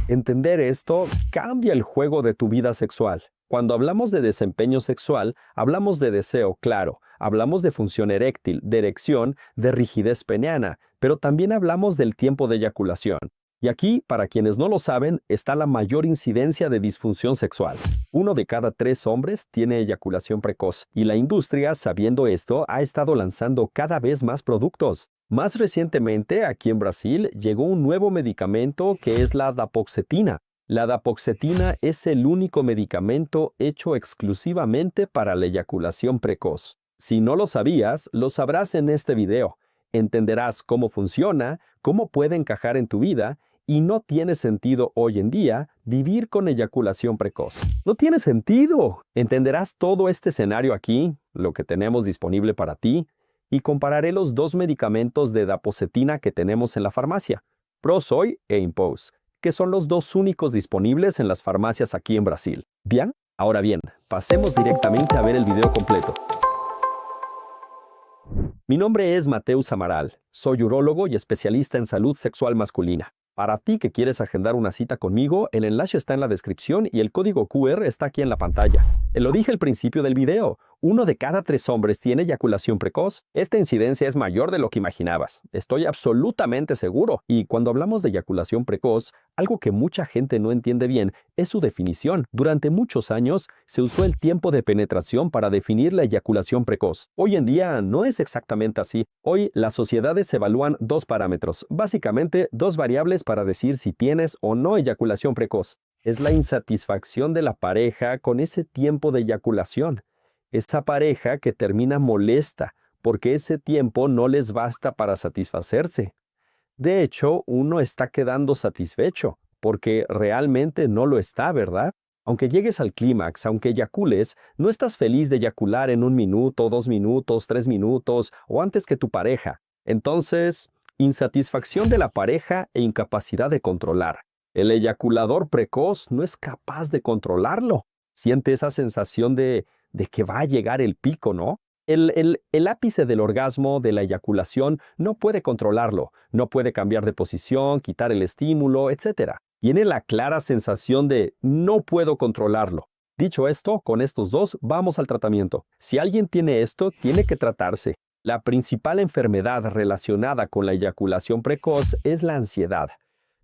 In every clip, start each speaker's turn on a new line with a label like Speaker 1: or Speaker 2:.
Speaker 1: Entender esto cambia el juego de tu vida sexual. Cuando hablamos de desempeño sexual, hablamos de deseo, claro, hablamos de función eréctil, de erección, de rigidez peneana, pero también hablamos del tiempo de eyaculación. Y aquí, para quienes no lo saben, está la mayor incidencia de disfunción sexual. 1 de cada 3 hombres tiene eyaculación precoz, y la industria, sabiendo esto, ha estado lanzando cada vez más productos. Más recientemente, aquí en Brasil, llegó un nuevo medicamento que es la dapoxetina. La dapoxetina es el único medicamento hecho exclusivamente para la eyaculación precoz. Si no lo sabías, lo sabrás en este video. Entenderás cómo funciona, cómo puede encajar en tu vida, y no tiene sentido hoy en día vivir con eyaculación precoz. No tiene sentido. Entenderás todo este escenario aquí, lo que tenemos disponible para ti, y compararé los 2 medicamentos de dapoxetina que tenemos en la farmacia, Prosoy e Impose, que son los 2 únicos disponibles en las farmacias aquí en Brasil. ¿Bien? Ahora bien, pasemos directamente a ver el video completo. Mi nombre es Mateus Amaral, soy urólogo y especialista en salud sexual masculina. Para ti que quieres agendar una cita conmigo, el enlace está en la descripción y el código QR está aquí en la pantalla. Lo dije al principio del video, 1 de cada 3 hombres tiene eyaculación precoz. Esta incidencia es mayor de lo que imaginabas, estoy absolutamente seguro. Y cuando hablamos de eyaculación precoz, algo que mucha gente no entiende bien es su definición. Durante muchos años se usó el tiempo de penetración para definir la eyaculación precoz. Hoy en día no es exactamente así. Hoy las sociedades evalúan 2 parámetros, básicamente 2 variables para decir si tienes o no eyaculación precoz. Es la insatisfacción de la pareja con ese tiempo de eyaculación. Esa pareja que termina molesta porque ese tiempo no les basta para satisfacerse. De hecho, uno está quedando satisfecho porque realmente no lo está, ¿verdad? Aunque llegues al clímax, aunque eyacules, no estás feliz de eyacular en 1 minuto, 2 minutos, 3 minutos o antes que tu pareja. Entonces, insatisfacción de la pareja e incapacidad de controlar. El eyaculador precoz no es capaz de controlarlo. Siente esa sensación de que va a llegar el pico, ¿no? El ápice del orgasmo, de la eyaculación, no puede controlarlo. No puede cambiar de posición, quitar el estímulo, etc. Tiene la clara sensación de no puedo controlarlo. Dicho esto, con estos 2 vamos al tratamiento. Si alguien tiene esto, tiene que tratarse. La principal enfermedad relacionada con la eyaculación precoz es la ansiedad.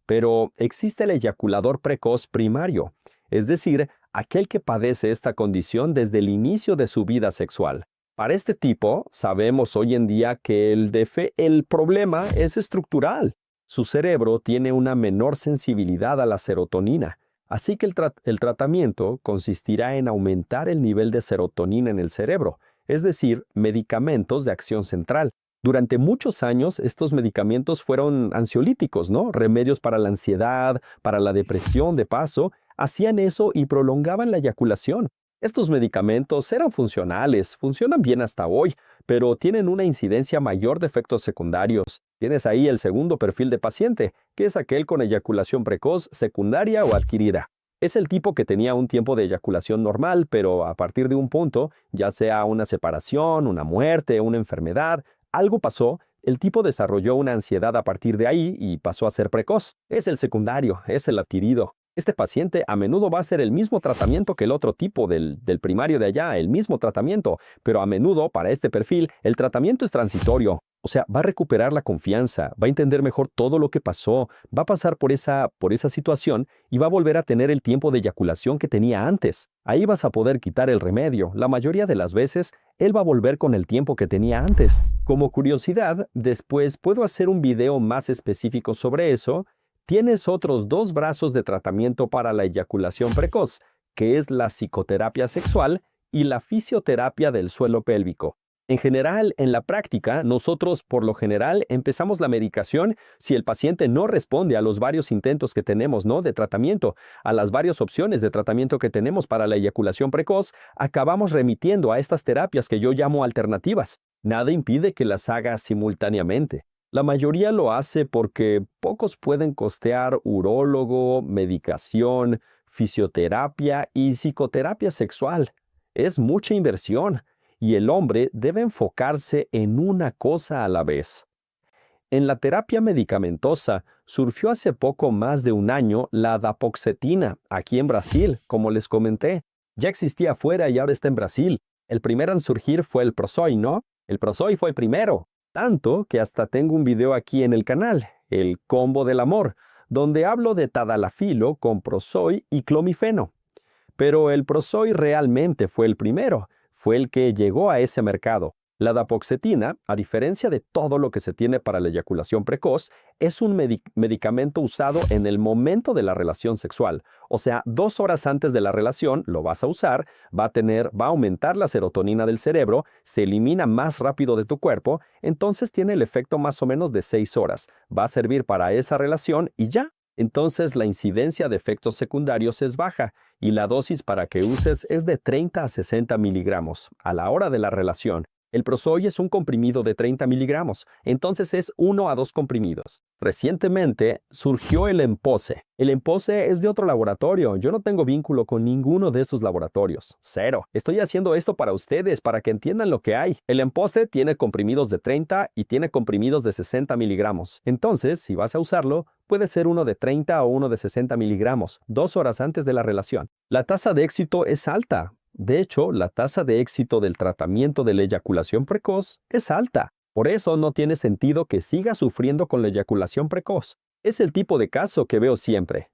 Speaker 1: Pero existe el eyaculador precoz primario, es decir, aquel que padece esta condición desde el inicio de su vida sexual. Para este tipo, sabemos hoy en día que el problema es estructural. Su cerebro tiene una menor sensibilidad a la serotonina, así que el tratamiento consistirá en aumentar el nivel de serotonina en el cerebro, es decir, medicamentos de acción central. Durante muchos años, estos medicamentos fueron ansiolíticos, ¿no? Remedios para la ansiedad, para la depresión, de paso, hacían eso y prolongaban la eyaculación. Estos medicamentos eran funcionales, funcionan bien hasta hoy, pero tienen una incidencia mayor de efectos secundarios. Tienes ahí el segundo perfil de paciente, que es aquel con eyaculación precoz, secundaria o adquirida. Es el tipo que tenía un tiempo de eyaculación normal, pero a partir de un punto, ya sea una separación, una muerte, una enfermedad, algo pasó, el tipo desarrolló una ansiedad a partir de ahí y pasó a ser precoz. Es el secundario, es el adquirido. Este paciente a menudo va a hacer el mismo tratamiento que el otro tipo del primario de allá, el mismo tratamiento, pero a menudo para este perfil el tratamiento es transitorio. O sea, va a recuperar la confianza, va a entender mejor todo lo que pasó, va a pasar por esa situación y va a volver a tener el tiempo de eyaculación que tenía antes. Ahí vas a poder quitar el remedio. La mayoría de las veces, él va a volver con el tiempo que tenía antes. Como curiosidad, después puedo hacer un video más específico sobre eso. Tienes otros 2 brazos de tratamiento para la eyaculación precoz, que es la psicoterapia sexual y la fisioterapia del suelo pélvico. En general, en la práctica, nosotros por lo general empezamos la medicación si el paciente no responde a los varios intentos que tenemos, ¿no?, de tratamiento, a las varias opciones de tratamiento que tenemos para la eyaculación precoz, acabamos remitiendo a estas terapias que yo llamo alternativas. Nada impide que las haga simultáneamente. La mayoría lo hace porque pocos pueden costear urólogo, medicación, fisioterapia y psicoterapia sexual. Es mucha inversión y el hombre debe enfocarse en una cosa a la vez. En la terapia medicamentosa surgió hace poco más de un año la dapoxetina, aquí en Brasil, como les comenté. Ya existía afuera y ahora está en Brasil. El primero en surgir fue el Prosoi, ¿no? El Prosoi fue primero. Tanto que hasta tengo un video aquí en el canal, el combo del amor, donde hablo de tadalafilo con Prosoi y clomifeno. Pero el Prosoi realmente fue el primero, fue el que llegó a ese mercado. La dapoxetina, a diferencia de todo lo que se tiene para la eyaculación precoz, es un medicamento usado en el momento de la relación sexual. O sea, 2 horas antes de la relación lo vas a usar, va a aumentar la serotonina del cerebro, se elimina más rápido de tu cuerpo, entonces tiene el efecto más o menos de 6 horas. Va a servir para esa relación y ya. Entonces la incidencia de efectos secundarios es baja y la dosis para que uses es de 30 a 60 miligramos a la hora de la relación. El Prosoi es un comprimido de 30 miligramos, entonces es 1 a 2 comprimidos. Recientemente surgió el Empose. El Empose es de otro laboratorio. Yo no tengo vínculo con ninguno de esos laboratorios. Cero. Estoy haciendo esto para ustedes, para que entiendan lo que hay. El Empose tiene comprimidos de 30 y tiene comprimidos de 60 miligramos. Entonces, si vas a usarlo, puede ser uno de 30 o uno de 60 miligramos, 2 horas antes de la relación. La tasa de éxito es alta. De hecho, la tasa de éxito del tratamiento de la eyaculación precoz es alta. Por eso no tiene sentido que sigas sufriendo con la eyaculación precoz. Es el tipo de caso que veo siempre.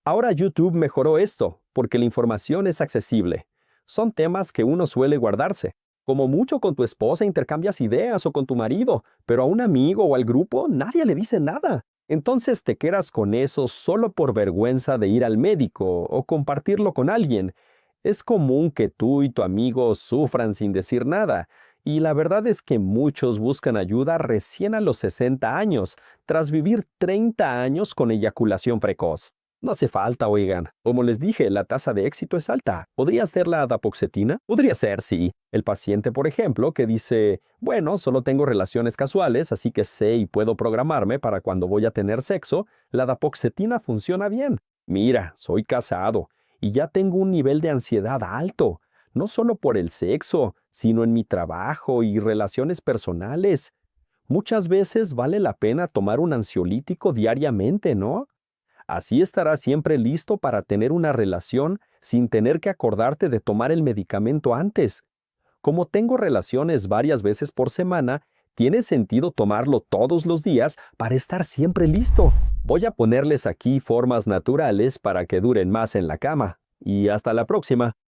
Speaker 1: Ahora YouTube mejoró esto, porque la información es accesible. Son temas que uno suele guardarse. Como mucho con tu esposa intercambias ideas o con tu marido, pero a un amigo o al grupo nadie le dice nada. Entonces te quedas con eso solo por vergüenza de ir al médico o compartirlo con alguien. Es común que tú y tu amigo sufran sin decir nada, y la verdad es que muchos buscan ayuda recién a los 60 años, tras vivir 30 años con eyaculación precoz. No hace falta, oigan. Como les dije, la tasa de éxito es alta. ¿Podría ser la dapoxetina? Podría ser, sí. El paciente, por ejemplo, que dice, bueno, solo tengo relaciones casuales, así que sé y puedo programarme para cuando voy a tener sexo, la dapoxetina funciona bien. Mira, soy casado y ya tengo un nivel de ansiedad alto, no solo por el sexo, sino en mi trabajo y relaciones personales. Muchas veces vale la pena tomar un ansiolítico diariamente, ¿no? Así estarás siempre listo para tener una relación sin tener que acordarte de tomar el medicamento antes. Como tengo relaciones varias veces por semana, tiene sentido tomarlo todos los días para estar siempre listo. Voy a ponerles aquí formas naturales para que duren más en la cama. Y hasta la próxima.